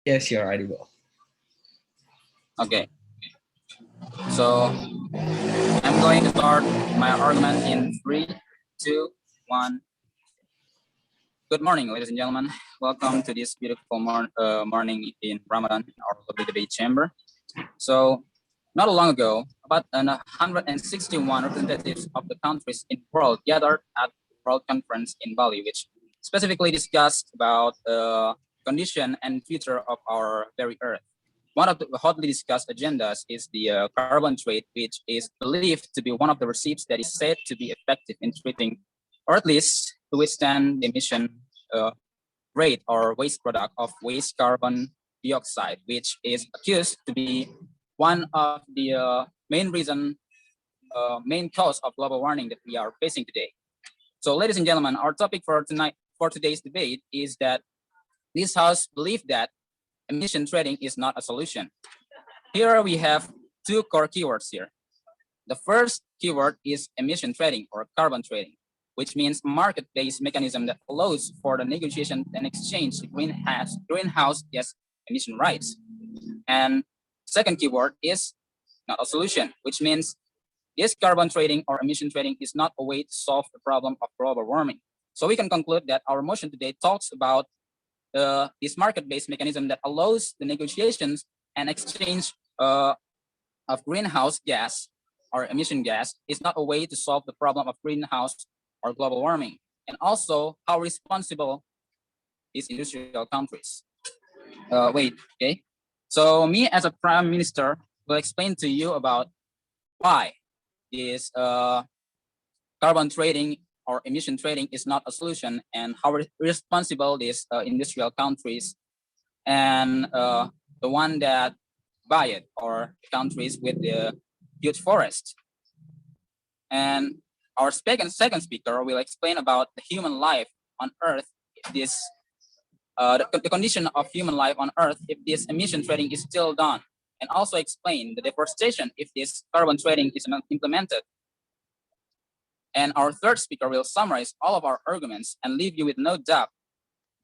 Yes, you're audible. Okay, so I'm going to start my argument in 3, 2, 1. Good morning, ladies and gentlemen. Welcome to this beautiful morning in Ramadan, our lovely debate chamber. So, not long ago, about 161 representatives of the countries in the world gathered at the World Conference in Bali, which specifically discussed about the condition and future of our very Earth. One of the hotly discussed agendas is the carbon trade, which is believed to be one of the receipts that is said to be effective in treating, or at least to withstand the emission uh, rate or waste product of waste carbon dioxide, which is accused to be one of the main cause of global warming that we are facing today. So, ladies and gentlemen, our topic for today's debate is that this House believes that emission trading is not a solution. Here we have two core keywords here. The first keyword is emission trading or carbon trading, which means market-based mechanism that allows for the negotiation and exchange of greenhouse gas emission rights. And second keyword is not a solution, which means this carbon trading or emission trading is not a way to solve the problem of global warming. So we can conclude that our motion today talks about this market-based mechanism that allows the negotiations and exchange of greenhouse gas or emission gas is not a way to solve the problem of greenhouse or global warming, and also how responsible these industrial countries. Okay. So me as a prime minister will explain to you about why this carbon trading or emission trading is not a solution, and how responsible these industrial countries and the one that buy it, or countries with the huge forest. And our second speaker will explain about the human life on Earth. This the condition of human life on Earth if this emission trading is still done, and also explain the deforestation if this carbon trading is not implemented. And our third speaker will summarize all of our arguments and leave you with no doubt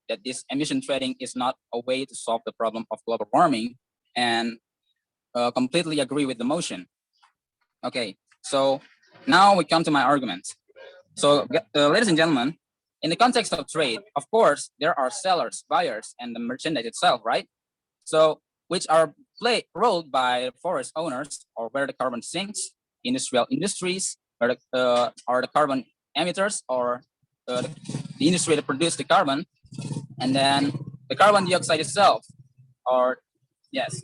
that this emission trading is not a way to solve the problem of global warming, and completely agree with the motion. Okay, so now we come to my argument. So, ladies and gentlemen, in the context of trade, of course, there are sellers, buyers, and the merchandise itself, right? So, which are ruled by forest owners, or where the carbon sinks, industrial industries, where are the carbon emitters, or the industry that produce the carbon, and then the carbon dioxide itself, or yes,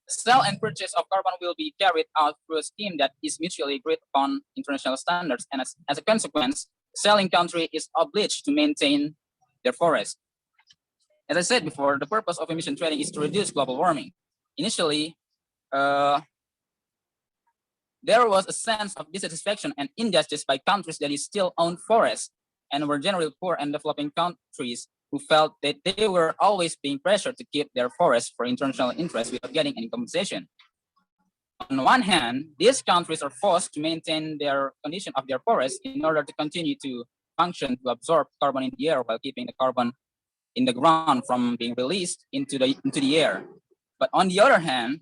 sale and purchase of carbon will be carried out through a scheme that is mutually agreed upon international standards, and as a consequence, the selling country is obliged to maintain their forest. As I said before, the purpose of emission trading is to reduce global warming. Initially, uh, there was a sense of dissatisfaction and injustice by countries that still own forests and were generally poor and developing countries who felt that they were always being pressured to keep their forests for international interests without getting any compensation. On one hand, these countries are forced to maintain their condition of their forests in order to continue to function to absorb carbon in the air while keeping the carbon in the ground from being released into the air. But on the other hand,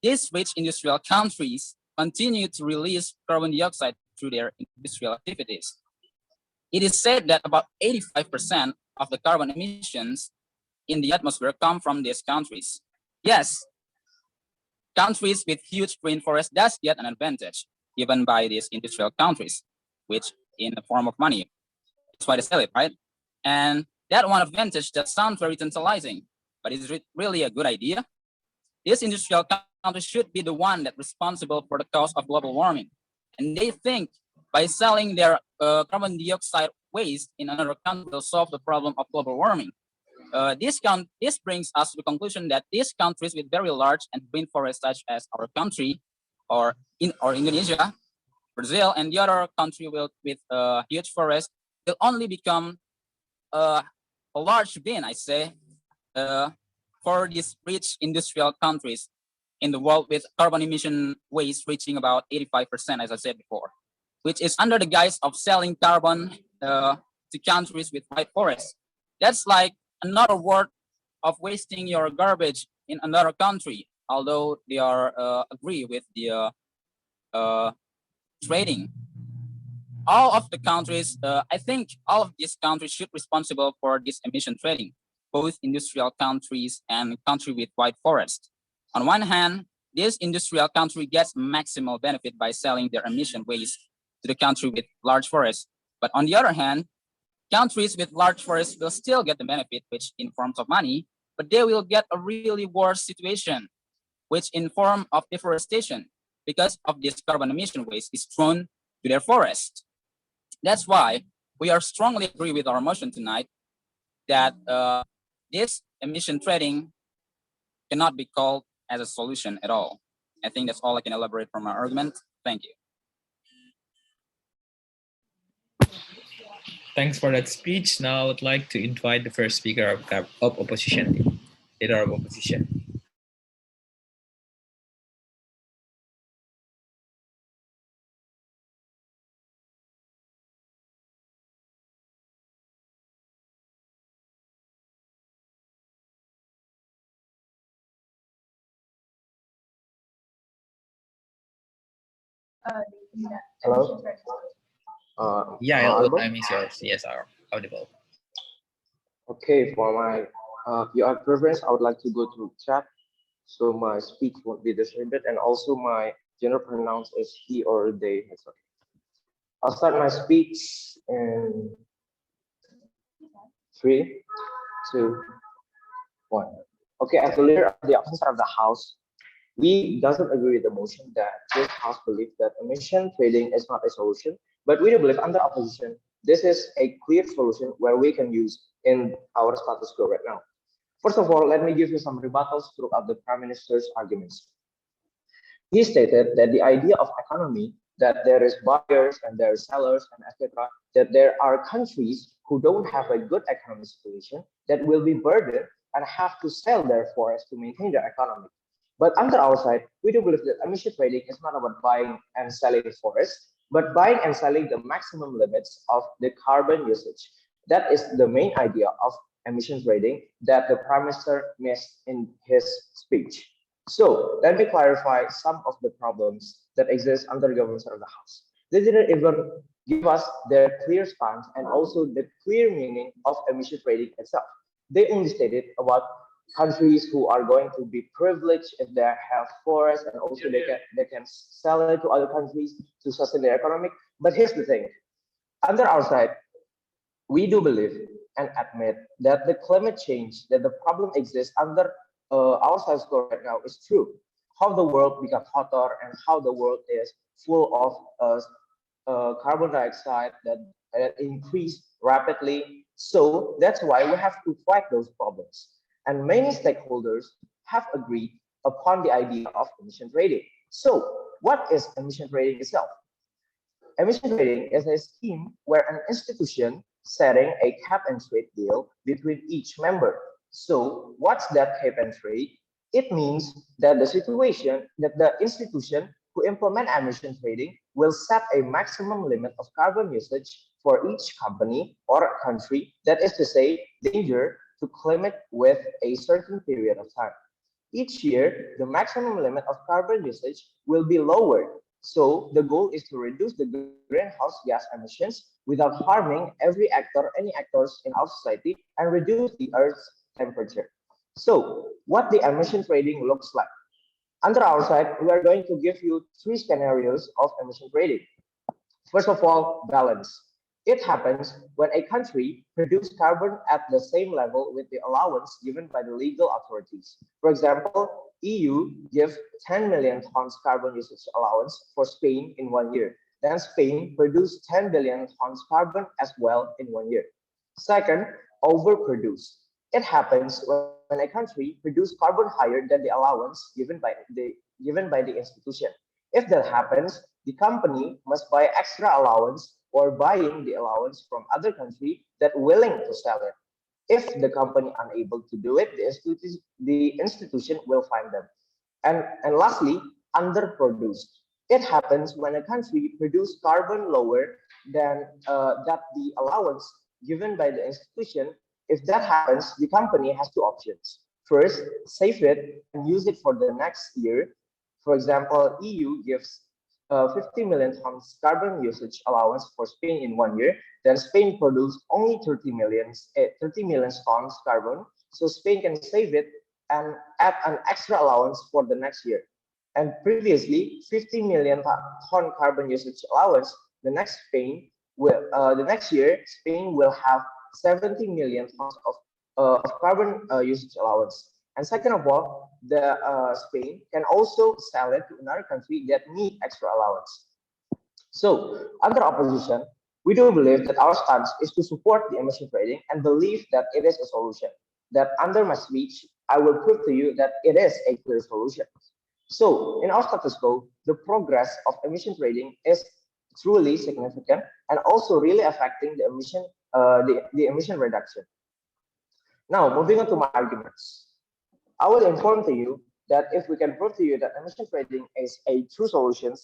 these rich industrial countries continue to release carbon dioxide through their industrial activities. It is said that about 85% of the carbon emissions in the atmosphere come from these countries. Yes, countries with huge rainforests does get an advantage given by these industrial countries, which in the form of money. That's why they sell it, right? And that one advantage that sounds very tantalizing, but is it really a good idea? These industrial countries should be the one that responsible for the cause of global warming. And they think by selling their carbon dioxide waste in another country will solve the problem of global warming. This brings us to the conclusion that these countries with very large and green forests, such as our country, or Indonesia, Brazil, and the other country with huge forest, will only become a large bin, I say, for these rich industrial countries in the world with carbon emission waste reaching about 85%, as I said before, which is under the guise of selling carbon to countries with white forests. That's like another word of wasting your garbage in another country, although they are agree with the trading. All of the countries, I think all of these countries should be responsible for this emission trading, both industrial countries and country with wide forests. On one hand, this industrial country gets maximal benefit by selling their emission waste to the country with large forests. But on the other hand, countries with large forests will still get the benefit, which in forms of money, but they will get a really worse situation, which in form of deforestation, because of this carbon emission waste is thrown to their forest. That's why we are strongly agree with our motion tonight that this emission trading cannot be called as a solution at all. I think that's all I can elaborate from my argument. Thank you. Thanks for that speech. Now I would like to invite the first speaker of opposition, leader of opposition. Hello. Yeah, audible? I'm yours. Yes, are audible. Okay, for my your preference, I would like to go to chat, so my speech won't be disturbed, and also my gender pronouns is he or they. It's okay. I'll start my speech in 3, 2, 1. Okay, as the leader of the opposition of the House, we doesn't agree with the motion that this House believes that emission trading is not a solution, but we do believe under opposition, this is a clear solution where we can use in our status quo right now. First of all, let me give you some rebuttals throughout the Prime Minister's arguments. He stated that the idea of economy, that there is buyers and there are sellers and etc., that there are countries who don't have a good economic situation that will be burdened and have to sell their forests to maintain their economy. But under our side, we do believe that emission trading is not about buying and selling forests, but buying and selling the maximum limits of the carbon usage. That is the main idea of emission trading that the Prime Minister missed in his speech. So let me clarify some of the problems that exist under the government of the House. They didn't even give us their clear stance and also the clear meaning of emission trading itself. They only stated about countries who are going to be privileged if they have forests, and also they can sell it to other countries to sustain their economic. But here's the thing: under our side, we do believe and admit that the climate change, that the problem exists under our side score right now is true. How the world becomes hotter and how the world is full of carbon dioxide that increase rapidly. So that's why we have to fight those problems. And many stakeholders have agreed upon the idea of emission trading. So what is emission trading itself? Emission trading is a scheme where an institution setting a cap and trade deal between each member. So what's that cap and trade? It means that the institution who implement emission trading will set a maximum limit of carbon usage for each company or country, that is to say, danger to climate with a certain period of time. Each year, the maximum limit of carbon usage will be lowered. So the goal is to reduce the greenhouse gas emissions without harming any actors in our society, and reduce the Earth's temperature. So what the emission trading looks like. Under our side, we are going to give you 3 scenarios of emission trading. First of all, balance. It happens when a country produces carbon at the same level with the allowance given by the legal authorities. For example, EU gives 10 million tons carbon usage allowance for Spain in 1 year. Then Spain produced 10 billion tons carbon as well in 1 year. Second, overproduce. It happens when a country produces carbon higher than the allowance given by the institution. If that happens, the company must buy extra allowance or buying the allowance from other country that willing to sell it. If the company unable to do it, the institution will find them. And lastly, underproduced. It happens when a country produces carbon lower than that the allowance given by the institution If that happens, the company has two options. First, save it and use it for the next year. For example, EU gives 50 million tons carbon usage allowance for Spain in 1 year. Then Spain produced only 30 million tons carbon. So Spain can save it and add an extra allowance for the next year. And previously, 50 million ton carbon usage allowance. The next year, Spain will have 70 million tons of carbon usage allowance. And second of all, the Spain can also sell it to another country that need extra allowance. So under opposition, we do believe that our stance is to support the emission trading and believe that it is a solution. That under my speech, I will prove to you that it is a clear solution. So in our status quo, the progress of emission trading is truly significant and also really affecting the emission reduction. Now, moving on to my arguments. I will inform to you that if we can prove to you that emission trading is a true solution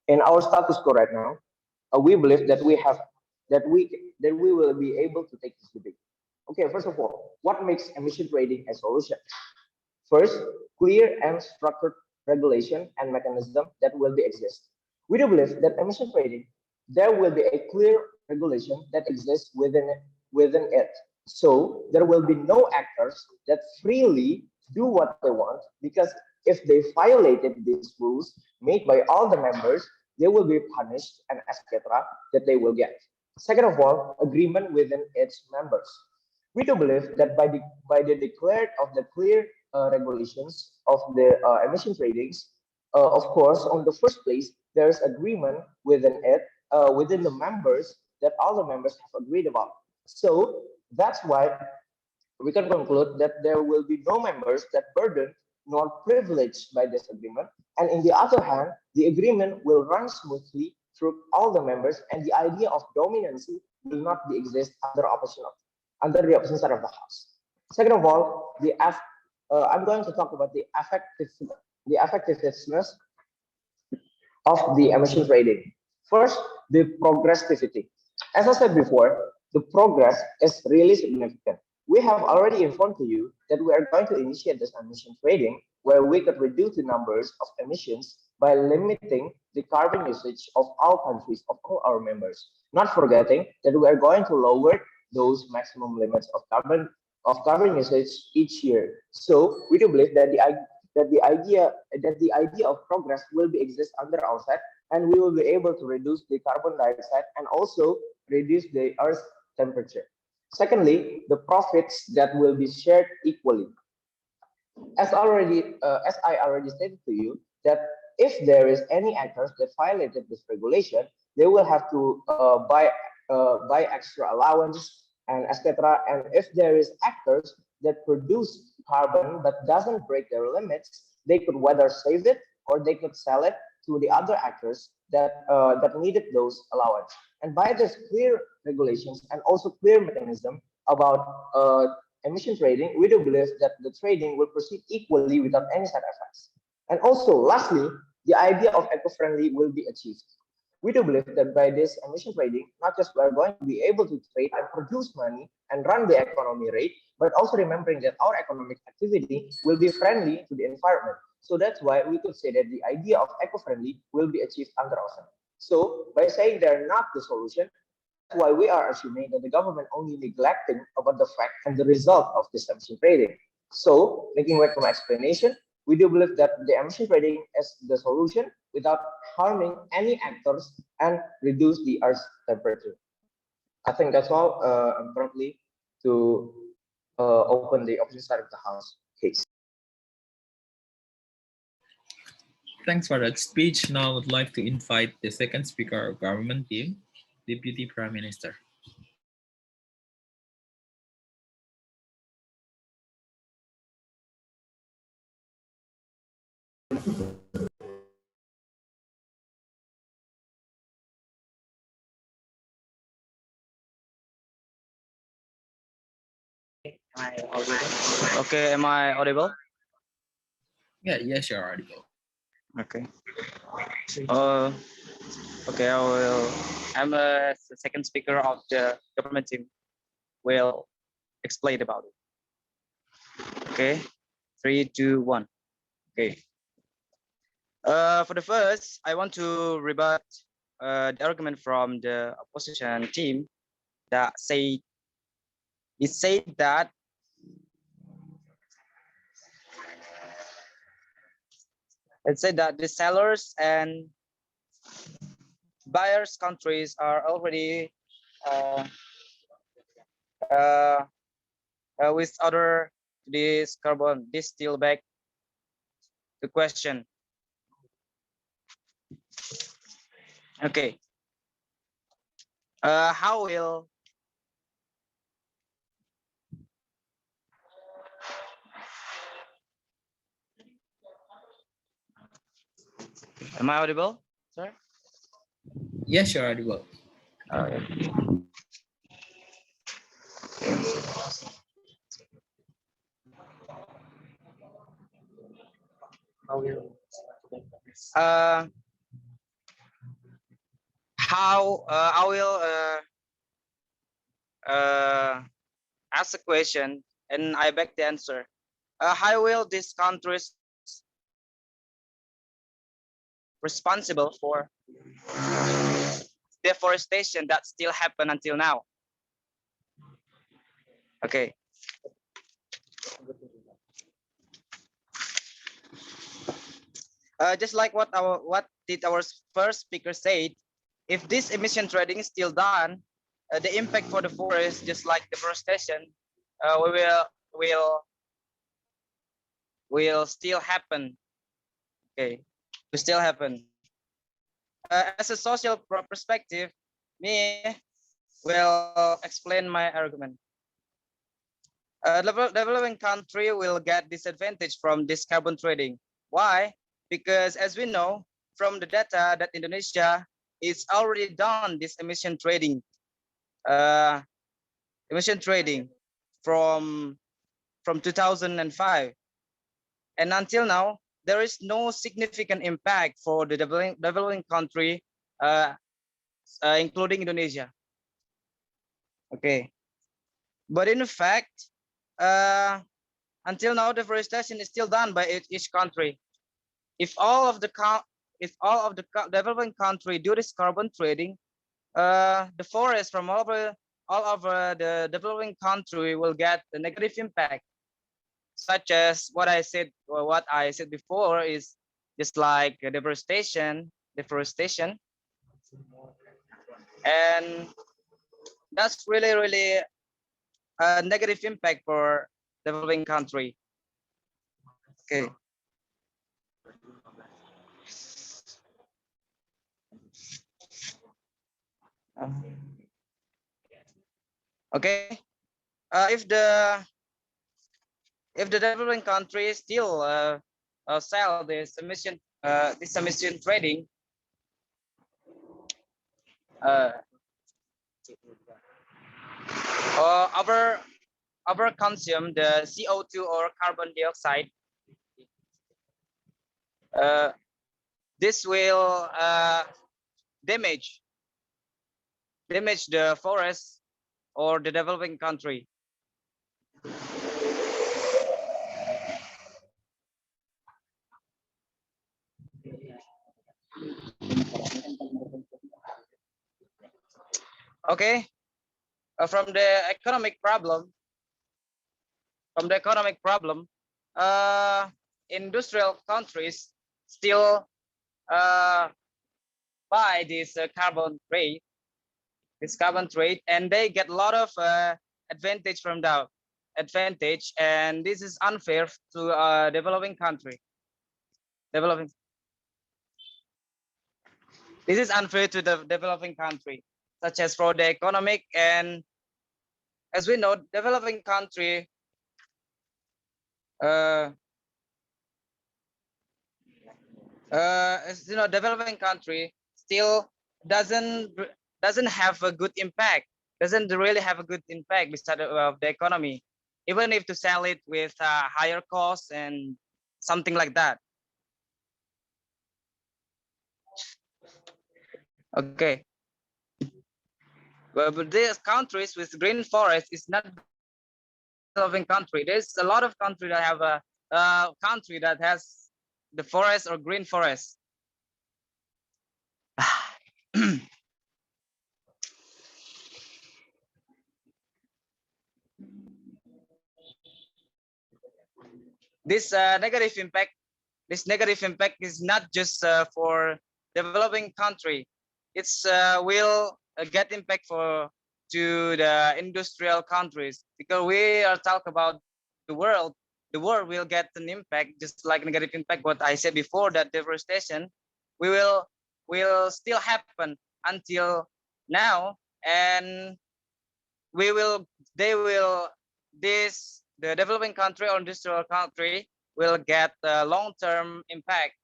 in our status quo right now, we believe that we will be able to take this debate. Okay, first of all, what makes emission trading a solution? First, clear and structured regulation and mechanism that will be exist. We do believe that emission trading, there will be a clear regulation that exists within it. So there will be no actors that freely do what they want, because if they violated these rules made by all the members, they will be punished and etc. that they will get. Second of all, agreement within its members. We do believe that by the declared of the clear regulations of the emission tradings, of course, on the first place, there's agreement within it, within the members, that all the members have agreed about. So that's why we can conclude that there will be no members that burdened nor privileged by this agreement. And in the other hand, the agreement will run smoothly through all the members, and the idea of dominancy will not be exist under the opposition side of the house. Second of all, I'm going to talk about the effectiveness of the emission trading. First, the progressivity. As I said before, the progress is really significant. We have already informed to you that we are going to initiate this emission trading where we could reduce the numbers of emissions by limiting the carbon usage of all countries, of all our members. Not forgetting that we are going to lower those maximum limits of carbon usage each year. So we do believe that the idea of progress will be exist under our side, and we will be able to reduce the carbon dioxide and also reduce the Earth's temperature. Secondly, the profits that will be shared equally. As I already stated to you, that if there is any actors that violated this regulation, they will have to buy extra allowance and etc. And if there is actors that produce carbon but doesn't break their limits, they could whether save it or they could sell it to the other actors that needed those allowance. And by this clear regulations and also clear mechanism about emission trading, we do believe that the trading will proceed equally without any side effects. And also, lastly, the idea of eco-friendly will be achieved. We do believe that by this emission trading, not just we are going to be able to trade and produce money and run the economy rate, but also remembering that our economic activity will be friendly to the environment. So that's why we could say that the idea of eco-friendly will be achieved under our side. So by saying they're not the solution, that's why we are assuming that the government only neglecting about the fact and the result of this emission trading. So linking back to my explanation, we do believe that the emission trading is the solution without harming any actors and reduce the Earth's temperature. I think that's all. I'm currently to open the opposite side of the house case. Thanks for that speech. Now I would like to invite the second speaker of government team, Deputy Prime Minister. Okay, am I audible? Yeah, yes, you're audible. Okay. Okay, I'm the second speaker of the government team. Will explain about it. Okay, 3, 2, 1. Okay. For the first, I want to rebut the argument from the opposition team that said that the sellers and buyers countries are already uh, uh, with other this carbon. This still back the question. Okay. How will am I audible? Sorry. Yes, you're audible. Okay. Uh, how I will ask a question and I beg the answer. How will these countries responsible for deforestation that still happen until now? Okay. Just like what did our first speaker said, if this emission trading is still done, the impact for the forest, just like deforestation, will still happen. Okay, will still happen. As a social perspective, me will explain my argument. Developing country will get disadvantage from this carbon trading. Why? Because as we know from the data that Indonesia is already done this emission trading from 2005, and until now there is no significant impact for the developing country, including Indonesia. Okay, but in fact, until now deforestation is still done by each country. If all of the developing country do this carbon trading, the forest from all over the developing country will get a negative impact, such as what I said before is just like deforestation, and that's really a negative impact for developing country. Okay. Okay. If the developing countries still sell this emission trading, or over consume the CO2 or carbon dioxide, this will damage the forest or the developing country. Okay, from the economic problem, industrial countries still buy this carbon trade, and they get a lot of advantage from that advantage, and this is unfair to developing country. This is unfair to the developing country, such as for the economic, and as we know, developing country as you know, developing country still doesn't have a good impact, doesn't really have a good impact beside of the economy, even if to sell it with higher costs and something like that. Okay, but these countries with green forest is not developing country. There's a lot of country that have a country that has the forest or green forest. This negative impact is not just for developing country. It's will get impact to the industrial countries, because we are talking about the world. The world will get an impact, just like negative impact. What I said before, that deforestation will still happen until now, and the developing country or industrial country will get long-term impact.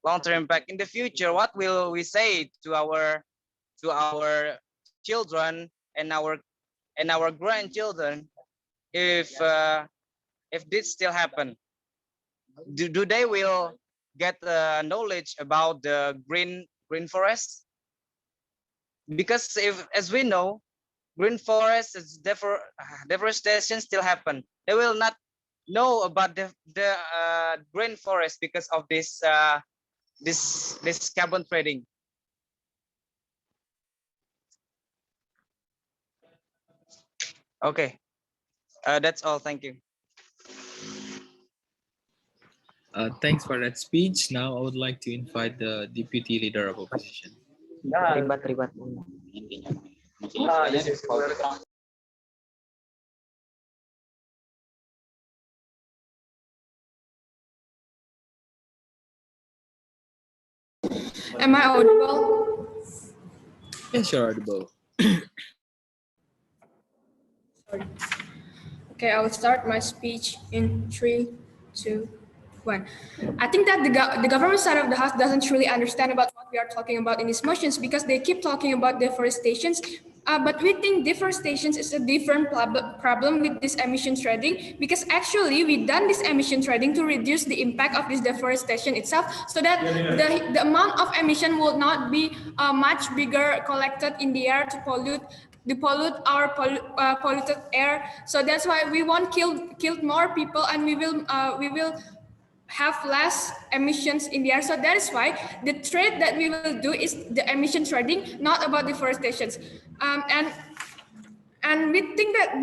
Long-term impact in the future. What will we say to our children and our grandchildren if this still happen? Do they will get knowledge about the green forest? Because as we know, green forest is deforestation still happen. They will not know about the green forest because of this this carbon trading. Okay, that's all. Thank you. Thanks for that speech. Now I would like to invite the deputy leader of opposition. Ribat. Am I audible? Yes, you're audible. Sorry. Okay, I will start my speech in 3, 2, 1. I think that the government side of the house doesn't truly understand about what we are talking about in these motions, because they keep talking about deforestations. But we think deforestation is a different problem with this emission trading, because actually we done this emission trading to reduce the impact of this deforestation itself, so that the amount of emission will not be much bigger collected in the air to pollute our polluted air. So that's why we won't kill more people, and we will have less emissions in the air. So that is why the trade that we will do is the emission trading, not about deforestation. And we think that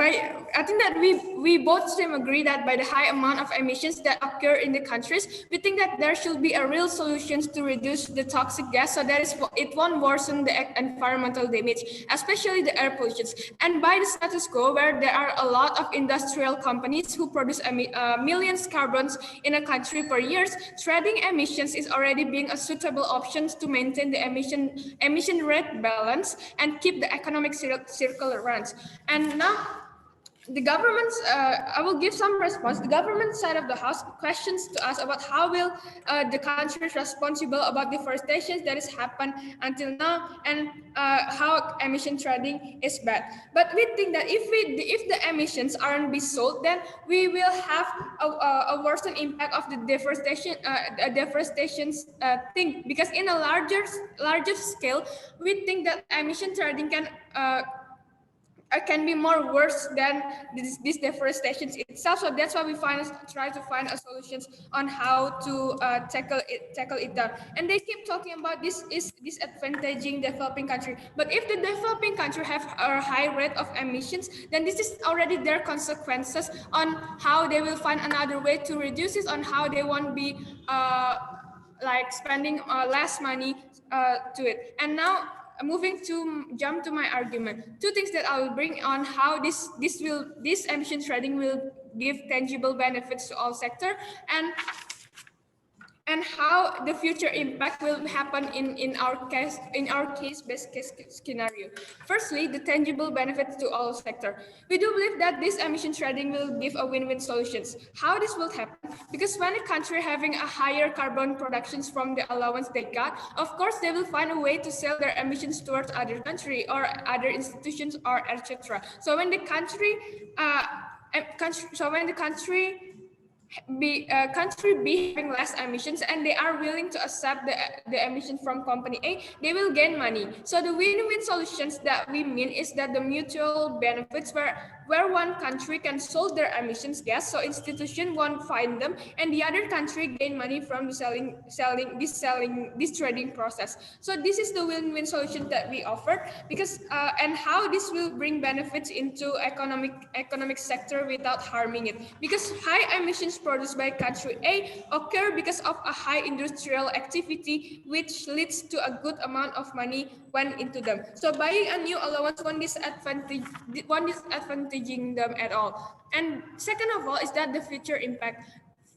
I think that we both seem agree that by the high amount of emissions that occur in the countries, we think that there should be a real solutions to reduce the toxic gas, so that it won't worsen the environmental damage, especially the air pollution. And by the status quo, where there are a lot of industrial companies who produce millions carbons in a country per year, trading emissions is already being a suitable option to maintain the emission rate balance and keep the economic circle runs. And now the government's, I will give some response. The government side of the house questions to us about how will the country responsible about deforestation that has happened until now, and how emission trading is bad. But we think that if the emissions aren't be sold, then we will have a worsened impact of the deforestation thing, because in a larger scale, we think that emission trading can be more worse than this deforestation itself. So that's why we try to find a solutions on how to tackle it down. And they keep talking about this is disadvantaging developing country. But if the developing country have a high rate of emissions, then this is already their consequences on how they will find another way to reduce it, on how they won't be like spending less money to it. And now, jump to my argument. Two things that I will bring on how this emission trading will give tangible benefits to all sector, and how the future impact will happen in our case best case scenario. Firstly, the tangible benefits to all sector. We do believe that this emission trading will give a win-win solutions. How this will happen? Because when a country having a higher carbon productions from the allowance they got, of course they will find a way to sell their emissions towards other country or other institutions or etc. So when the country be having less emissions, and they are willing to accept the emission from company A, they will gain money. So the win-win solutions that we mean is that the mutual benefits, where where one country can sell their emissions gas, so institution won't find them, and the other country gain money from the this trading process. So this is the win-win solution that we offer, because and how this will bring benefits into economic sector without harming it, because high emissions produced by country A occur because of a high industrial activity, which leads to a good amount of money went into them. So buying a new allowance won't disadvantaging them at all. And second of all is that the future impact.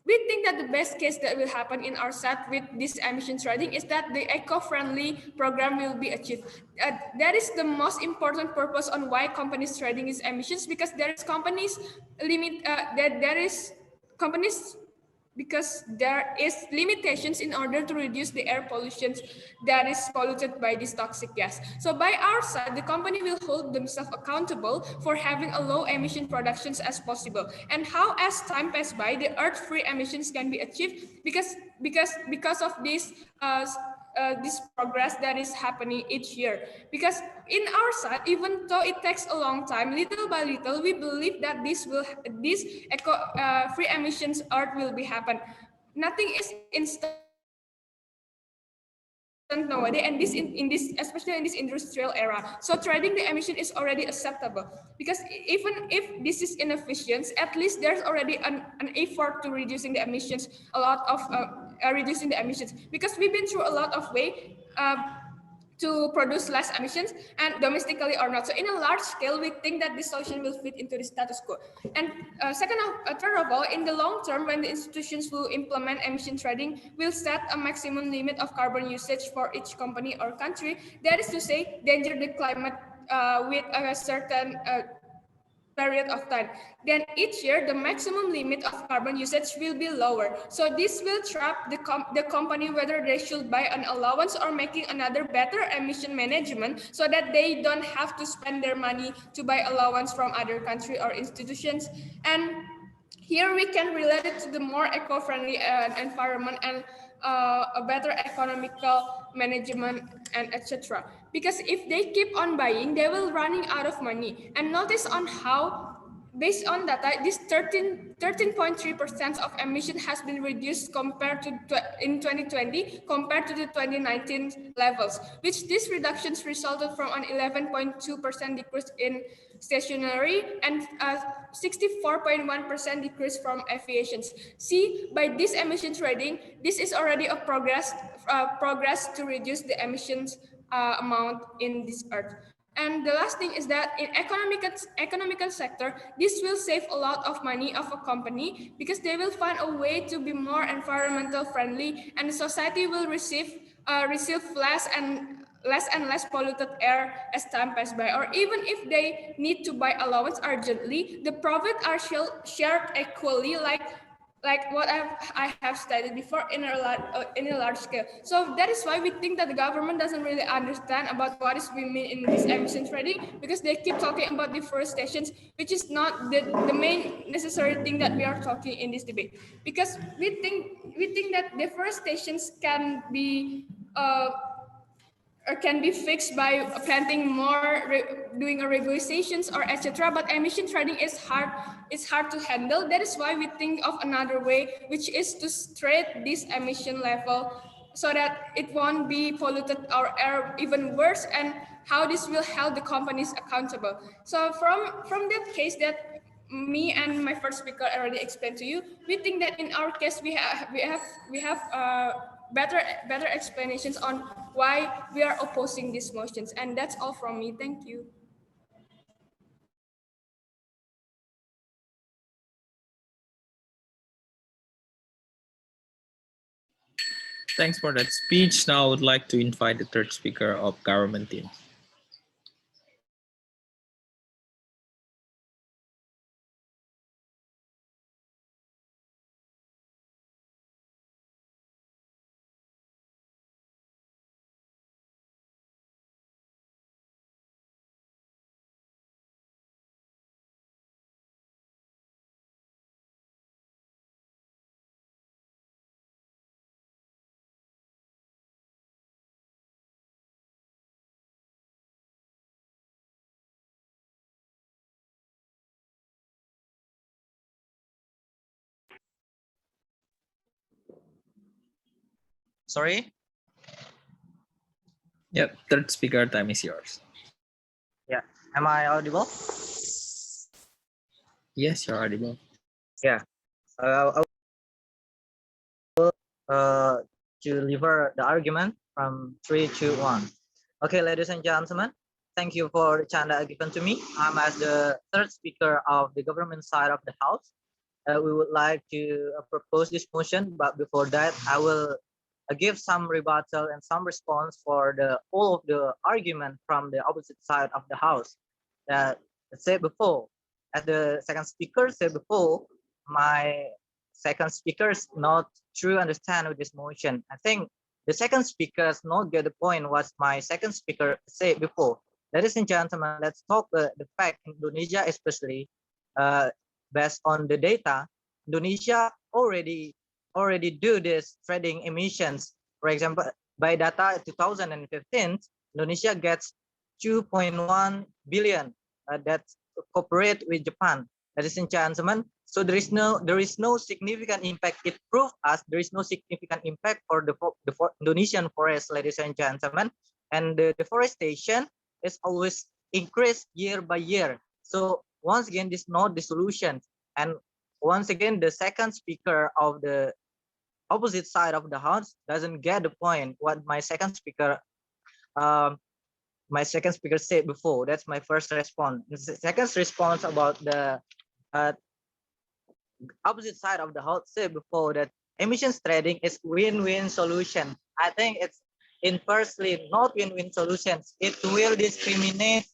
We think that the best case that will happen in our set with this emissions trading is that the eco-friendly program will be achieved. That is the most important purpose on why companies trading is emissions, because there is companies limit there is companies because there is limitations in order to reduce the air pollution that is polluted by this toxic gas. So by our side, the company will hold themselves accountable for having a low emission productions as possible. And how as time passes by, the earth-free emissions can be achieved because of this progress that is happening each year. Because in our side, even though it takes a long time, little by little, we believe that this free emissions earth will be happen. Nothing is instant nowadays, and this especially in this industrial era. So trading the emission is already acceptable, because even if this is inefficient, at least there's already an effort to reducing the emissions, a lot of reducing the emissions, because we've been through a lot of way to produce less emissions, and domestically or not. So in a large scale, we think that this solution will fit into the status quo. And third of all, in the long term, when the institutions will implement emission trading, will set a maximum limit of carbon usage for each company or country. That is to say, danger the climate with a certain period of time. Then each year, the maximum limit of carbon usage will be lower. So this will trap the company whether they should buy an allowance or making another better emission management, so that they don't have to spend their money to buy allowance from other country or institutions. And here we can relate it to the more eco-friendly environment and a better economical management and etc. Because if they keep on buying, they will running out of money. And notice on how, based on data, this 13.3% of emission has been reduced compared to in 2020 compared to the 2019 levels, which these reductions resulted from an 11.2% decrease in stationary and 64.1% decrease from aviations. See, by this emission trading, this is already a progress to reduce the emissions amount in this earth. And the last thing is that in economical sector, this will save a lot of money of a company, because they will find a way to be more environmental friendly, and the society will receive less and less polluted air as time passes by. Or even if they need to buy allowance urgently, the profit are shared equally, like what I have stated before, in a large scale. So that is why we think that the government doesn't really understand about what is we mean in this emission trading, because they keep talking about deforestation, which is not the main necessary thing that we are talking in this debate. Because we think that deforestation can be fixed by planting more, doing a regulations or etc. But emission trading is hard. It's hard to handle. That is why we think of another way, which is to straight this emission level, so that it won't be polluted our air even worse, and how this will hold the companies accountable. So from that case that me and my first speaker already explained to you, we think that in our case we have better explanations on why we are opposing these motions. And that's all from me. Thank you. Thanks for that speech. Now I would like to invite the third speaker of government team. Sorry. Yep, third speaker time is yours. Yeah. Am I audible? Yes, you're audible. Yeah. I will deliver the argument from 3, 2, 1. Okay, ladies and gentlemen, thank you for the chance that given to me. I'm as the third speaker of the government side of the house. We would like to propose this motion, but before that, I will give some rebuttal and some response for the all of the argument from the opposite side of the house. That said before, as the second speaker said before, my second speaker is not true understand with this motion. I think the second speaker is not get the point what my second speaker said before. Ladies and gentlemen, let's talk the fact in Indonesia, especially based on the data, Indonesia already do this trading emissions. For example, by data 2015, Indonesia gets 2.1 billion that cooperate with Japan. Ladies and gentlemen, so there is no significant impact. It proves us there is no significant impact for the Indonesian forest, ladies and gentlemen, and the deforestation is always increased year by year. So once again, this is not the solution. And once again, the second speaker of the opposite side of the house doesn't get the point what my second speaker said before. That's my first response. The second response about the opposite side of the house said before that emissions trading is win-win solution. I think it's inversely not win-win solutions. It will discriminate.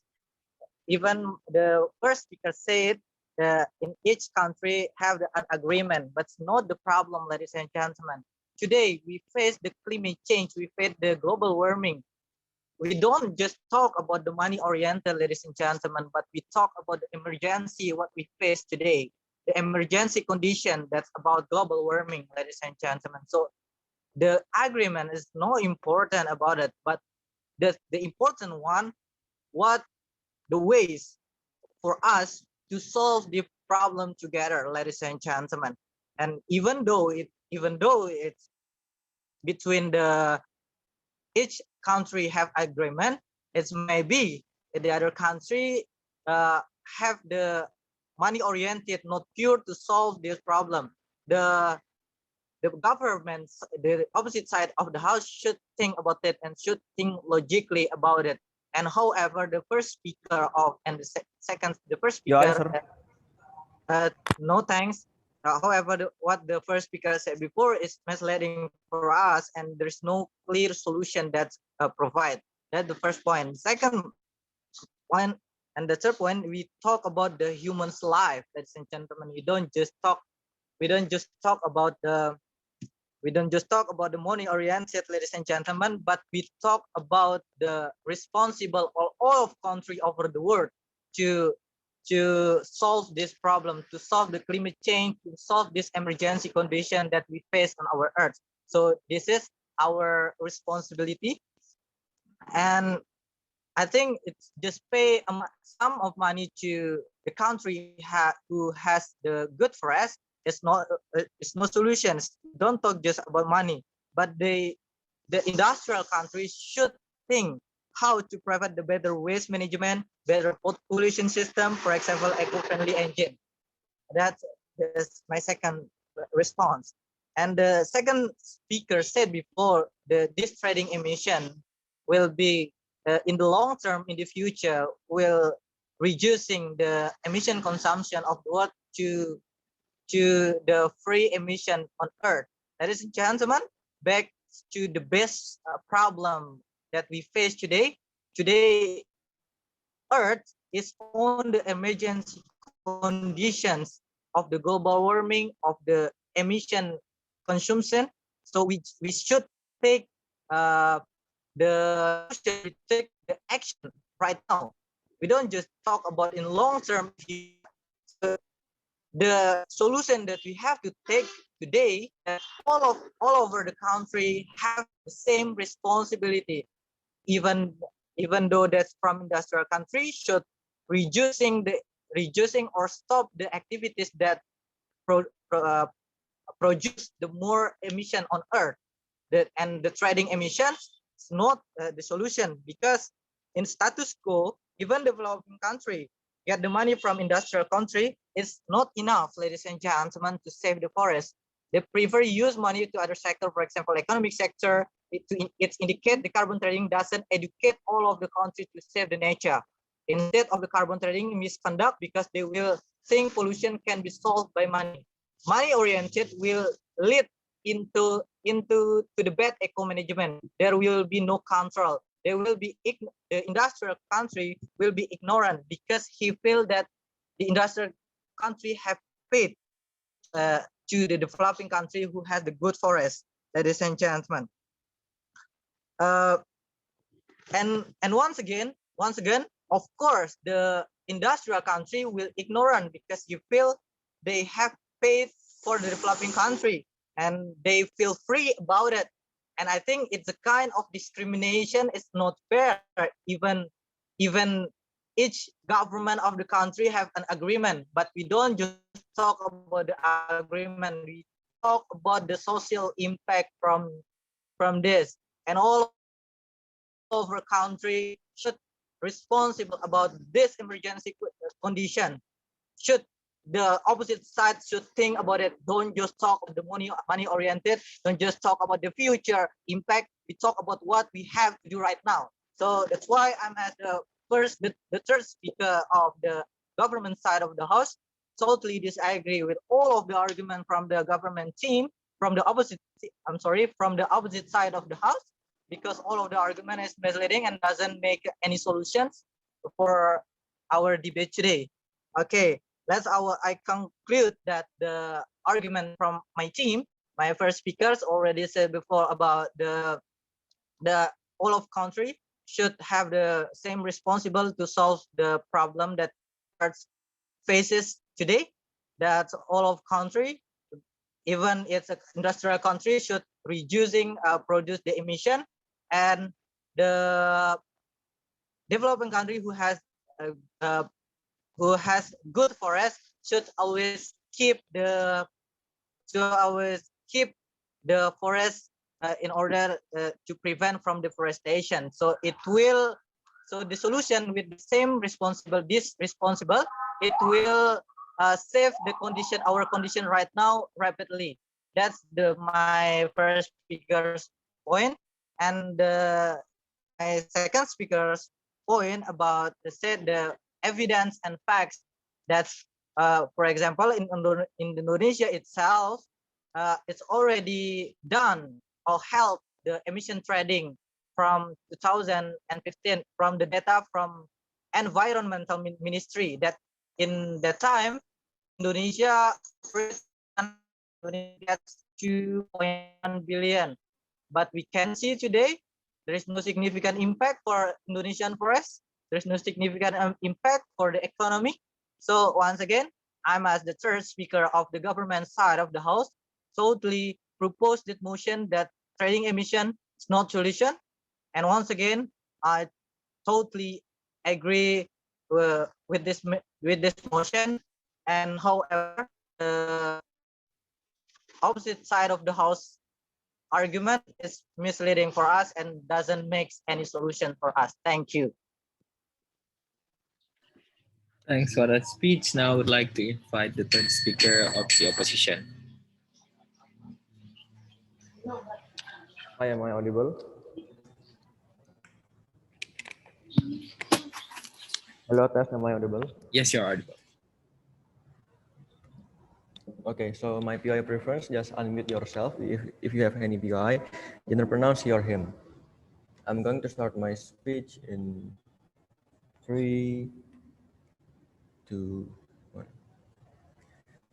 Even the first speaker said in each country have an agreement, but it's not the problem, ladies and gentlemen. Today, we face the climate change, we face the global warming. We don't just talk about the money-oriented, ladies and gentlemen, but we talk about the emergency, what we face today, the emergency condition that's about global warming, ladies and gentlemen. So the agreement is not important about it, but the important one, what the ways for us to solve the problem together, ladies and gentlemen. And even though it's between the each country have agreement, it's maybe the other country have the money oriented, not pure to solve this problem. The government, the opposite side of the house should think about it and should think logically about it. And however, the first speaker of and the first speaker, no thanks. However, what the first speaker said before is misleading for us, and there's no clear solution that's provide. That's the first point. Second point, and the third point, we talk about the human's life, ladies and gentlemen. We don't just talk about the money oriented, ladies and gentlemen, but we talk about the responsible of all of country over the world to solve this problem, to solve the climate change, to solve this emergency condition that we face on our earth. So this is our responsibility. And I think it's just pay a sum of money to the country who has the good forest. It's no solutions. Don't talk just about money, but the industrial countries should think how to provide the better waste management, better pollution system, for example, eco-friendly engine. That's my second response. And the second speaker said before, this trading emission will be in the long term, in the future, will reducing the emission consumption of the world to the free emission on Earth. Ladies and gentlemen, back to the best problem that we face today. Today, Earth is on the emergency conditions of the global warming, of the emission consumption. So we should take the action right now. We don't just talk about in long term. The solution that we have to take today, that all over the country have the same responsibility, even though that's from industrial countries, should reducing or stop the activities that produce the more emission on Earth. and the trading emissions is not the solution, because in status quo, even developing country get the money from industrial country is not enough, ladies and gentlemen, to save the forest. They prefer use money to other sector, for example, economic sector. It indicate the carbon trading doesn't educate all of the country to save the nature. Instead of the carbon trading misconduct, because they will think pollution can be solved by money. Money oriented will lead into the bad eco management. There will be no control. There will be the industrial country will be ignorant, because he feel that the industrial country have paid to the developing country who has the good forest, ladies and gentlemen. And once again, of course, the industrial country will ignorant, because you feel they have paid for the developing country and they feel free about it. And I think it's a kind of discrimination. It's not fair. Even each government of the country have an agreement, but we don't just talk about the agreement. We talk about the social impact from this, and all over country should responsible about this emergency condition. Should the opposite side should think about it. Don't just talk of the money oriented. Don't just talk about the future impact. We talk about what we have to do right now. So that's why I'm as the third speaker of the government side of the house. Totally disagree with all of the argument from the government team, from the opposite side of the house, because all of the argument is misleading and doesn't make any solutions for our debate today. Okay, I conclude that the argument from my team, my first speakers already said before about the all of country should have the same responsible to solve the problem that Earth faces today. That all of country, even it's an industrial country, should reducing produce the emission, and the developing country who has good forest should always keep the forest in order to prevent from deforestation. So the solution with the same responsible, it will save our condition right now rapidly. That's my first speaker's point. And my second speaker's point about the evidence and facts that, for example, in Indonesia itself, it's already done or held the emission trading from 2015 from the data from environmental ministry, that in that time Indonesia gets 2.1 billion, but we can see today there is no significant impact for Indonesian forest. There's no significant impact for the economy. So once again, I'm as the third speaker of the government side of the house, totally propose that motion that trading emission is not solution. And once again, I totally agree with this motion. And however, the opposite side of the house argument is misleading for us and doesn't make any solution for us. Thank you. Thanks for that speech. Now I would like to invite the third speaker of the opposition. Hi, am I audible? Hello, test, am I audible? Yes, you're audible. Okay, so my PI preference, just unmute yourself if you have any PI, then pronounce your him. I'm going to start my speech in 3, 2, 1.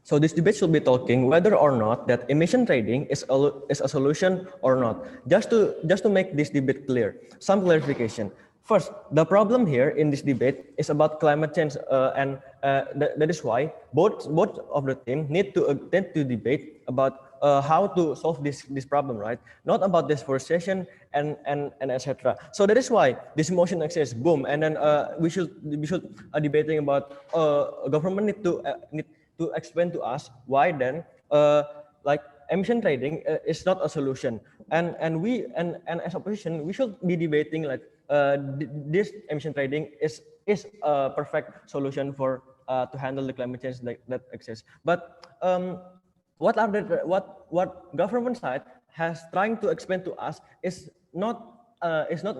So this debate should be talking whether or not that emission trading is a solution or not. Just to make this debate clear, some clarification. First, the problem here in this debate is about climate change, and that is why both of the team need to debate about how to solve this problem, right? Not about deforestation and etc. So that is why this motion exists. Boom, and then we should debating about government need to explain to us why then like emission trading is not a solution, and as opposition we should be debating like this emission trading is a perfect solution for to handle the climate change that exists. But what are the what government side has trying to explain to us is not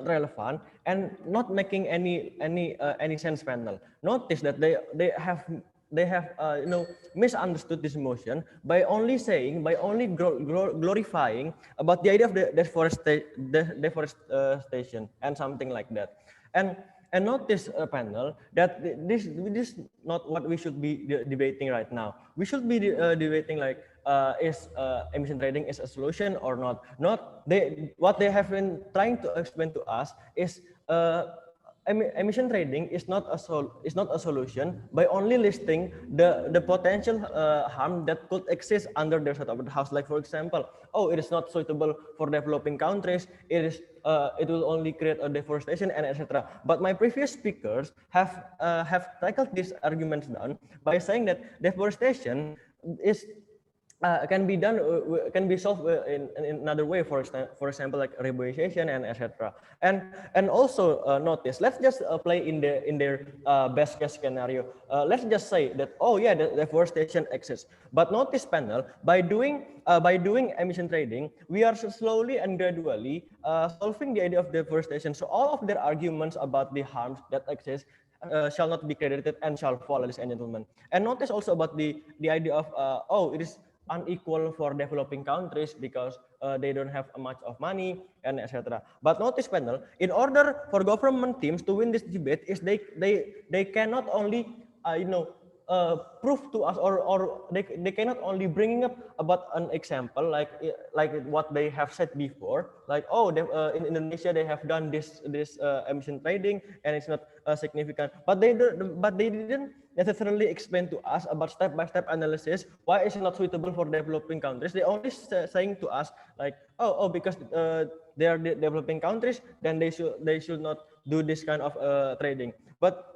relevant and not making any sense panel. Notice that they have misunderstood this motion by only saying by only glorifying about the idea of the deforestation and something like that. And notice panel that this is not what we should be debating right now. We should be debating like is emission trading is a solution or not. Not they what they have been trying to explain to us is emission trading is not a solution by only listing the potential harm that could exist under their set of the house. Like for example, oh, it is not suitable for developing countries. It will only create a deforestation and etc. But my previous speakers have tackled these arguments down by saying that deforestation is can be done can be solved in another way, for example like urbanization and etc. And also notice, let's just play in their best case scenario. Let's just say that, oh yeah, the deforestation exists, but notice panel, by doing emission trading we are slowly and gradually solving the idea of deforestation. So all of their arguments about the harms that exist shall not be credited and shall fall, ladies and gentlemen. And notice also about the idea of oh, it is unequal for developing countries because they don't have much of money and etc. But notice panel, in order for government teams to win this debate is they cannot only prove to us or they cannot only bringing up about an example like what they have said before, like oh in Indonesia they have done this emission trading and it's not significant, but they didn't necessarily explain to us about step-by-step analysis why it's not suitable for developing countries. They only saying to us like oh because they are developing countries, then they should not do this kind of trading. But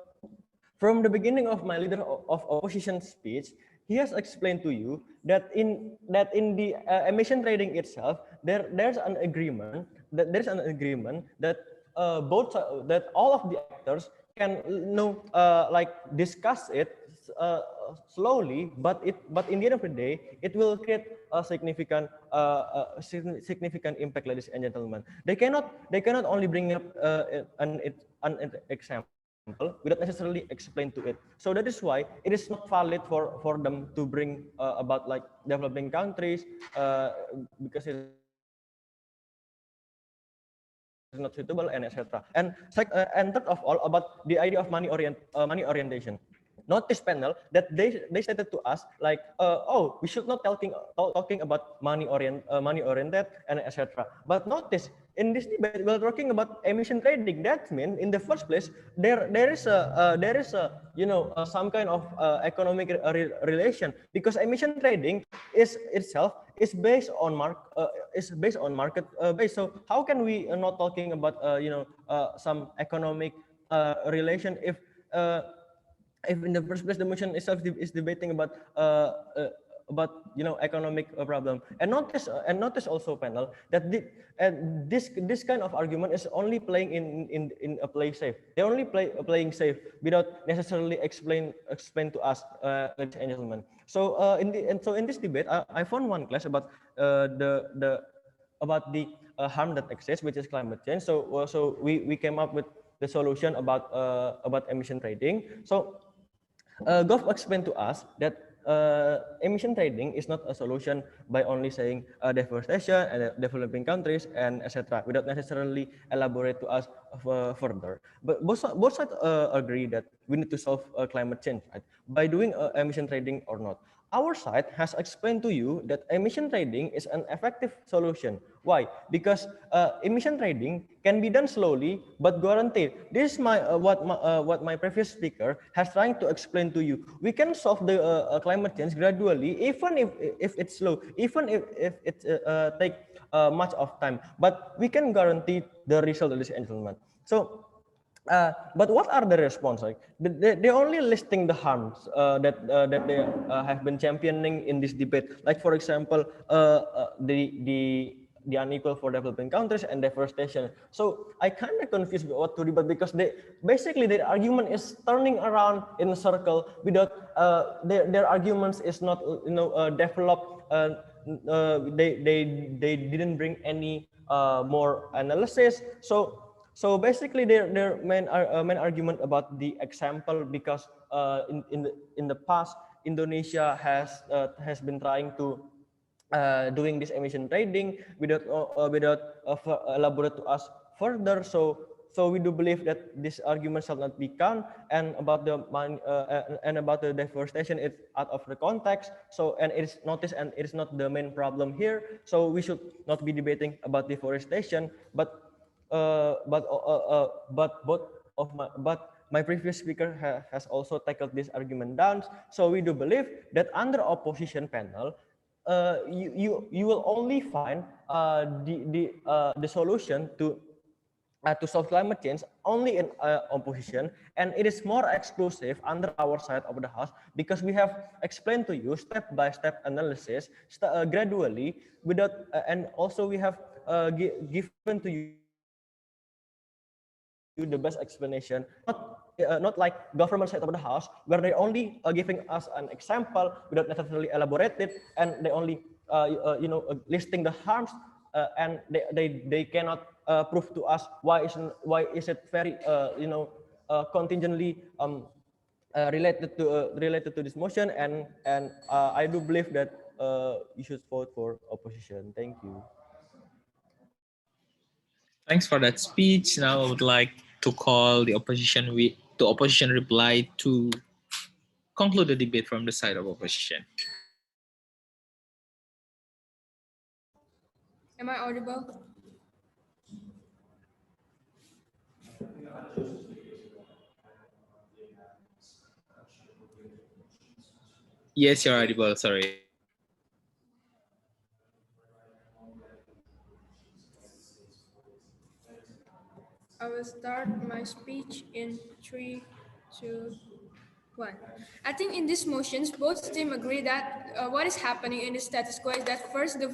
from the beginning of my leader of opposition speech, he has explained to you that in the emission trading itself, there's an agreement that that all of the actors can like discuss it slowly, but in the end of the day, it will create a significant impact, ladies and gentlemen. They cannot only bring up an example without necessarily explain to it. So that is why it is not valid for them to bring about like developing countries because it's not suitable and etc. And third of all, about the idea of money orientation. Notice panel that they stated to us like oh, we should not talking about money oriented and etc. But notice in this debate we're talking about emission trading. That means in the first place there is a some kind of economic relation, because emission trading is based on market base. So how can we not talking about some economic relation if in the first place the motion itself is debating about economic problem. And notice also panel that this kind of argument is only playing in a play safe. They only playing safe without necessarily explain to us, ladies and gentlemen. So in this debate I found one class about the harm that exists, which is climate change. So we came up with the solution about emission trading. So Gov explained to us that emission trading is not a solution by only saying deforestation and developing countries and etc. without necessarily elaborate to us further. But both sides agree that we need to solve climate change, right, by doing emission trading or not. Our side has explained to you that emission trading is an effective solution. Why? Because emission trading can be done slowly but guaranteed. This is what my previous speaker has trying to explain to you. We can solve the climate change gradually, even if it's slow, even if it take much of time. But we can guarantee the result, ladies and gentlemen. So But what are the response? Like they only listing the harms that they have been championing in this debate. Like for example, the unequal for developing countries and deforestation. So I kind of confused what to debate because they basically their argument is turning around in a circle without their arguments is not developed. They didn't bring any more analysis. So basically, their main argument about the example because in the past Indonesia has been trying to doing this emission trading without elaborate to us further. So we do believe that this argument shall not be count, and about and about the deforestation, it's out of the context. So and it is noticed, and it is not the main problem here. So we should not be debating about deforestation, but my previous speaker has also tackled this argument down. So we do believe that under opposition panel, you will only find the solution to solve climate change only in opposition, and it is more exclusive under our side of the house because we have explained to you step-by-step analysis gradually without and also we have given to you the best explanation, not like government side of the house where they only giving us an example without necessarily elaborate it, and they only listing the harms, and they cannot prove to us why is it very contingently related to this motion, and I do believe that you should vote for opposition. Thank you. Thanks for that speech. Now I would like to call the opposition reply to conclude the debate from the side of opposition. Am I audible? Yes, you're audible. Sorry. I will start my speech in 3, 2, 1. I think in these motions, both teams agree that what is happening in the status quo is that first, the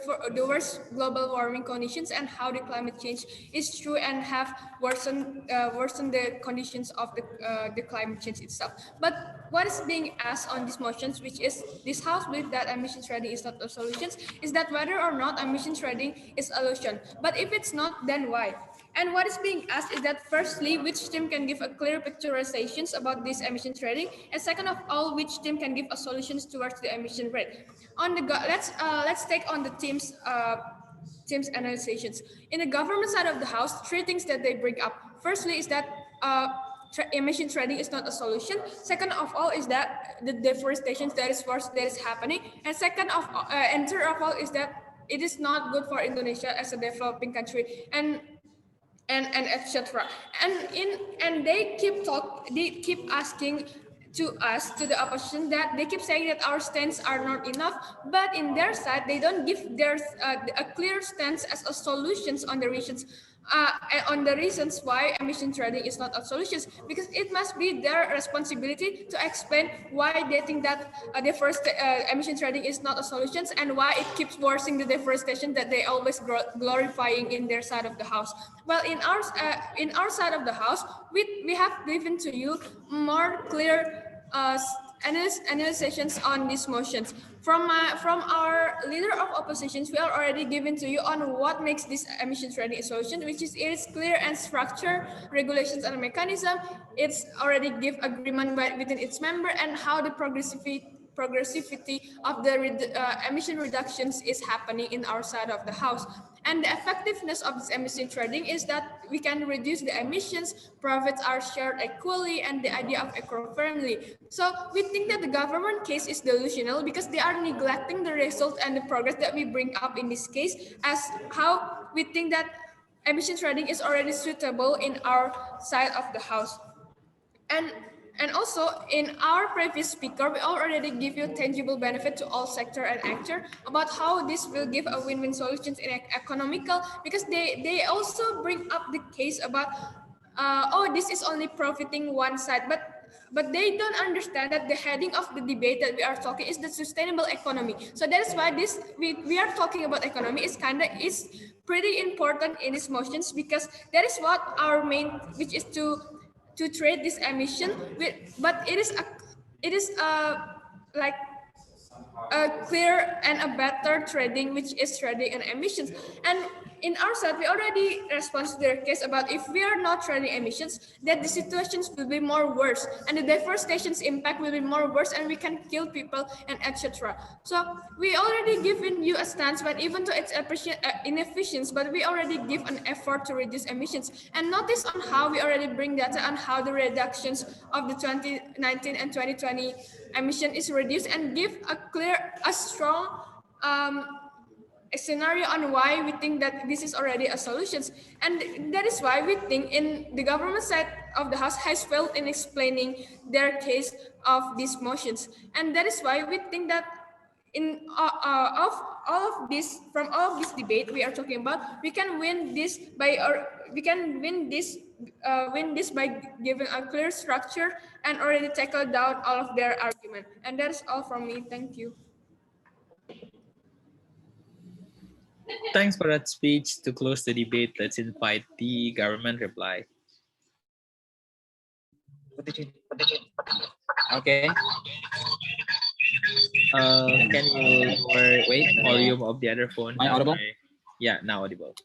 worst global warming conditions and how the climate change is true and have worsened the conditions of the climate change itself. But what is being asked on these motions, which is this House believes that emission trading is not a solution, is that whether or not emission trading is a solution. But if it's not, then why? And what is being asked is that firstly, which team can give a clear picturizations about this emission trading, and second of all, which team can give a solutions towards the emission rate. On the let's take on the teams analyzations. In the government side of the house, three things that they bring up. Firstly, is that emission trading is not a solution. Second of all, is that the deforestation that is happening, and third of all is that it is not good for Indonesia as a developing country, and etc. And they keep asking to us, to the opposition, that they keep saying that our stance are not enough, but in their side they don't give their a clear stance as a solutions on the reasons why emission trading is not a solution, because it must be their responsibility to explain why they think that emission trading is not a solution and why it keeps worsening the deforestation that they always glorifying in their side of the house. Well, in our side of the house, we have given to you more clear analysis on these motions. From our leader of oppositions, we are already given to you on what makes this emission trading a solution, which is it is clear and structure, regulations and mechanism. It's already give agreement within its member, and how the progressivity of the emission reductions is happening in our side of the house. And the effectiveness of this emission trading is that we can reduce the emissions, profits are shared equally, and the idea of eco-friendly. So we think that the government case is delusional because they are neglecting the results and the progress that we bring up in this case, as how we think that emission trading is already suitable in our side of the house. And also, in our previous speaker, we already give you tangible benefit to all sector and actor about how this will give a win-win solutions in economical, because they also bring up the case about oh, this is only profiting one side, but they don't understand that the heading of the debate that we are talking is the sustainable economy. So that is why this we are talking about economy is pretty important in these motions, because that is what our main, which is to trade this emission with, but it is like a clear and a better trading, which is trading and emissions. And in our side, we already respond to their case about if we are not trading emissions, that the situations will be more worse and the deforestation's impact will be more worse and we can kill people and etc. So we already given you a stance, but even though it's inefficient, but we already give an effort to reduce emissions. And notice on how we already bring data on how the reductions of the 2019 and 2020 emission is reduced and give a strong a scenario on why we think that this is already a solution. And that is why we think in the government side of the house has failed in explaining their case of these motions. And that is why we think that in of all of this, from all of this debate we are talking about, we can win this by, or we can win this by giving a clear structure and already tackle down all of their argument. And that's all from me. Thank you. Thanks for that speech. To close the debate, let's invite the government reply. Okay. Can you lower volume of the other phone? Am I audible? Yeah, now audible.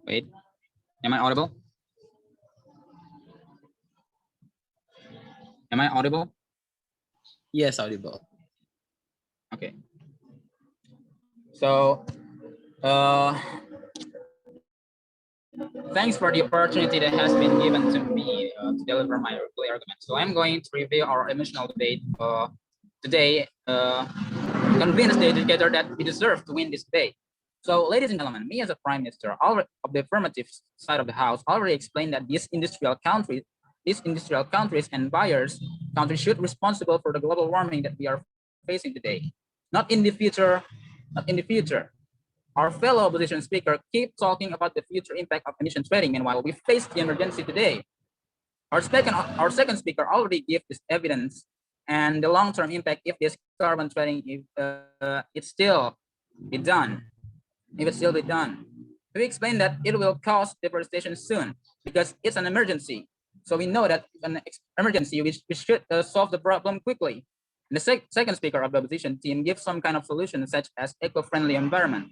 Wait. Am I audible? Am I audible? Yes, audible. Okay. So, thanks for the opportunity that has been given to me to deliver my clear argument. So I'm going to review our emotional debate today, convince the educator that we deserve to win this debate. So, ladies and gentlemen, me as a prime minister of the affirmative side of the house already explained that these industrial countries and buyers countries should be responsible for the global warming that we are facing today. Not in the future. Our fellow opposition speaker keep talking about the future impact of emission trading. Meanwhile, we face the emergency today. Our second speaker already gave this evidence and the long-term impact if this carbon trading it's still be done. If it's still be done, we explained that it will cause deforestation soon because it's an emergency. So we know that an emergency, we should solve the problem quickly. And the second speaker of the opposition team gives some kind of solution such as eco-friendly environment.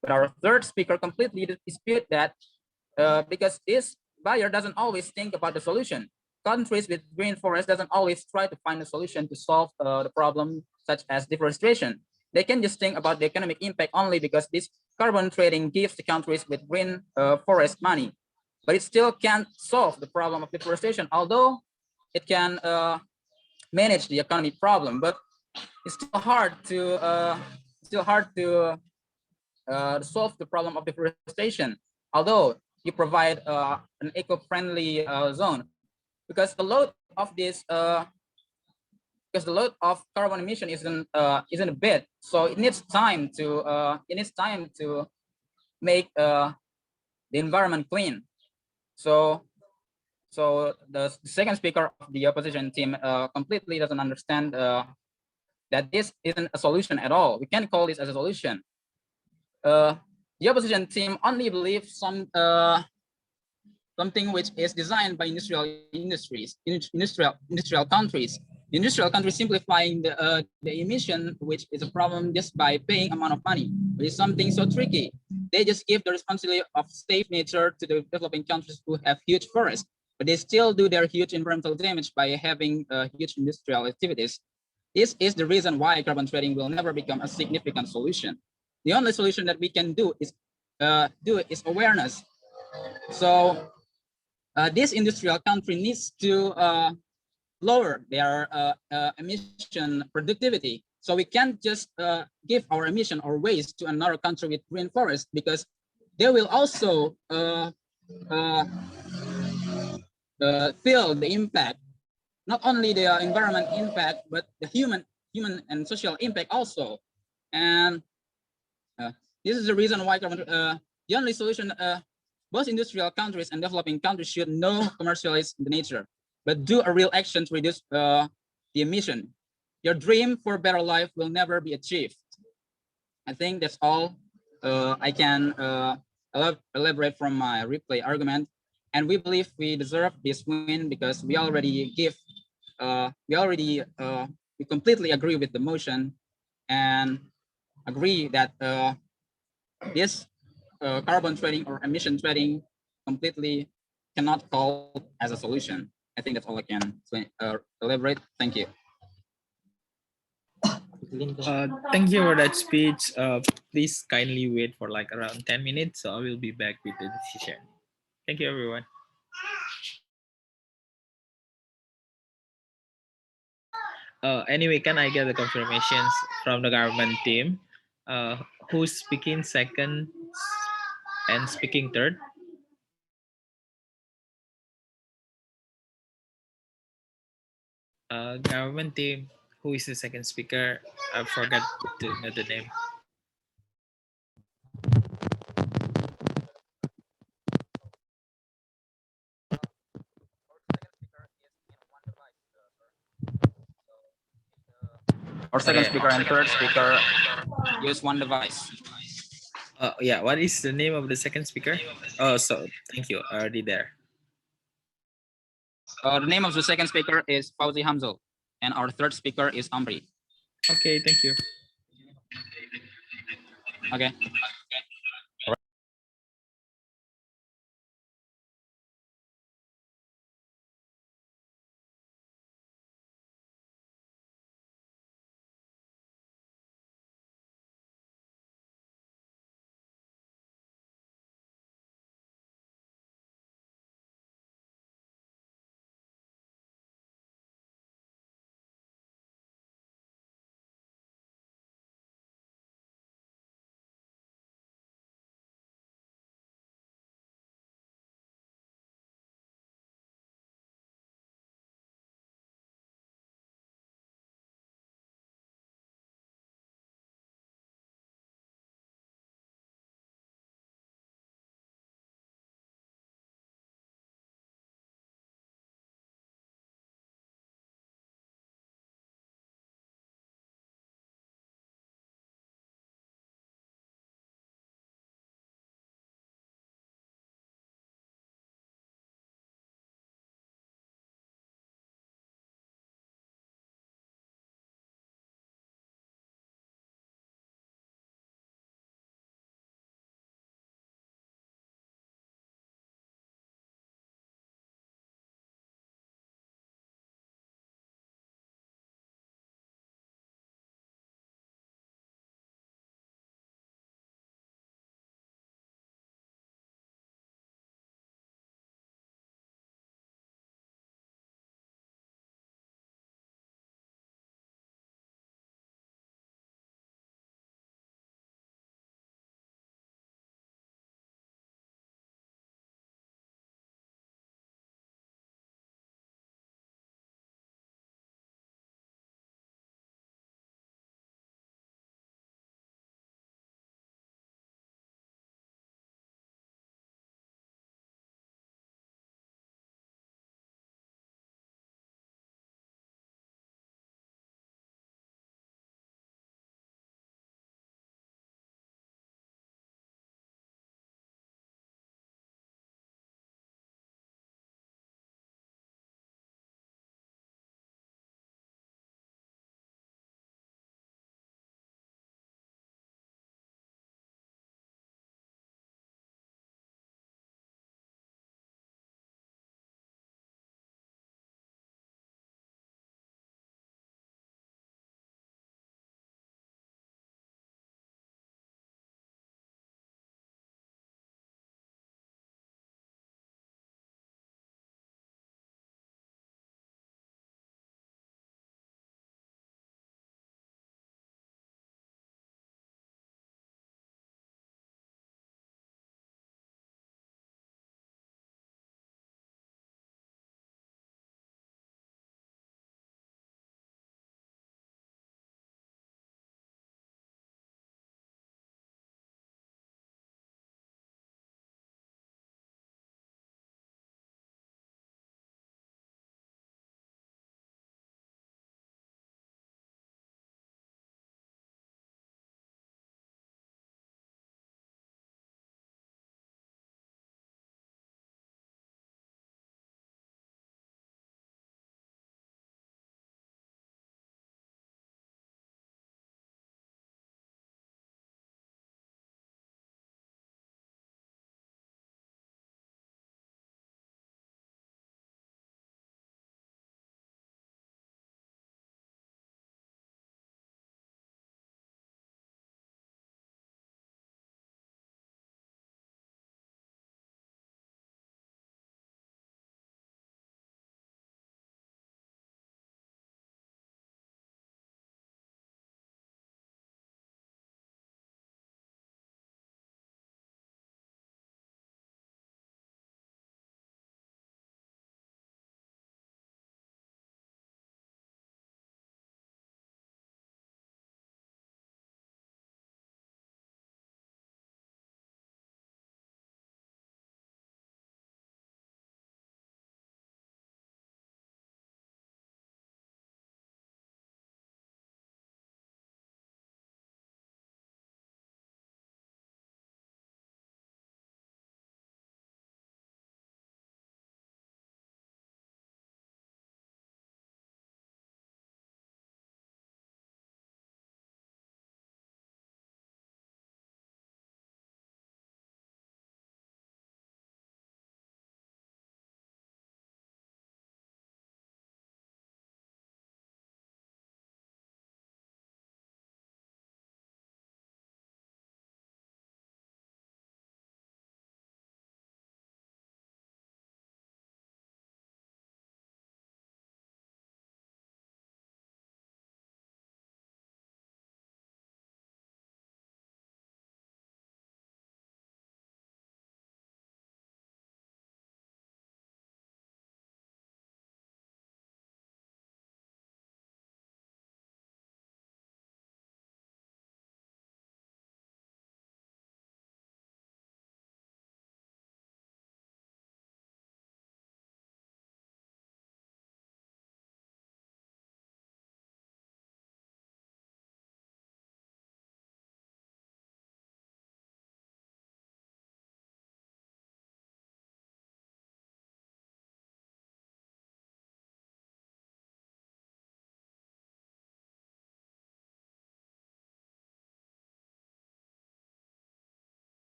But our third speaker completely dispute that because this buyer doesn't always think about the solution. Countries with green forests doesn't always try to find a solution to solve the problem such as deforestation. They can just think about the economic impact only because this carbon trading gives the countries with green forest money. But it still can't solve the problem of deforestation, although it can manage the economy problem. But it's still hard to solve the problem of deforestation, although you provide an eco-friendly zone, because the load of this carbon emission isn't a bit, so it needs time to make the environment clean. So the second speaker of the opposition team completely doesn't understand that this isn't a solution at all. We can't call this as a solution. The opposition team only believes something which is designed by industrial countries. The industrial countries simplifying the emission, which is a problem just by paying amount of money, which is something so tricky. They just give the responsibility of safe nature to the developing countries who have huge forests, but they still do their huge environmental damage by having huge industrial activities. This is the reason why carbon trading will never become a significant solution. The only solution that we can do is awareness. So this industrial country needs to lower their emission productivity. So we can't just give our emission or waste to another country with green forest, because they will also feel the impact, not only the environment impact, but the human and social impact also. And this is the reason why the only solution Both industrial countries and developing countries should know commercialize the nature, but do a real action to reduce the emission. Your dream for a better life will never be achieved. I think that's all I can elaborate from my replay argument. And we believe we deserve this win because we already we completely agree with the motion and agree that this carbon trading or emission trading completely cannot call as a solution. I think that's all I can elaborate. Thank you. Thank you for that speech. Please kindly wait for like around 10 minutes, so I will be back with the decision. Thank you, everyone. Anyway, can I get the confirmations from the government team? Who's speaking second and speaking third? Government team, who is the second speaker? I forgot to know the name. Our second Okay. speaker and third speaker use one device. Yeah, what is the name of the second speaker? Oh, so thank you. Already there. The name of the second speaker is Fauzi Hamzul, and our third speaker is Amri. Okay, thank you. Okay.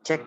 Check.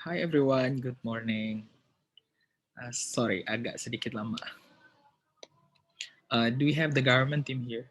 Hi everyone, good morning. Sorry, agak sedikit lama. Do we have the government team here?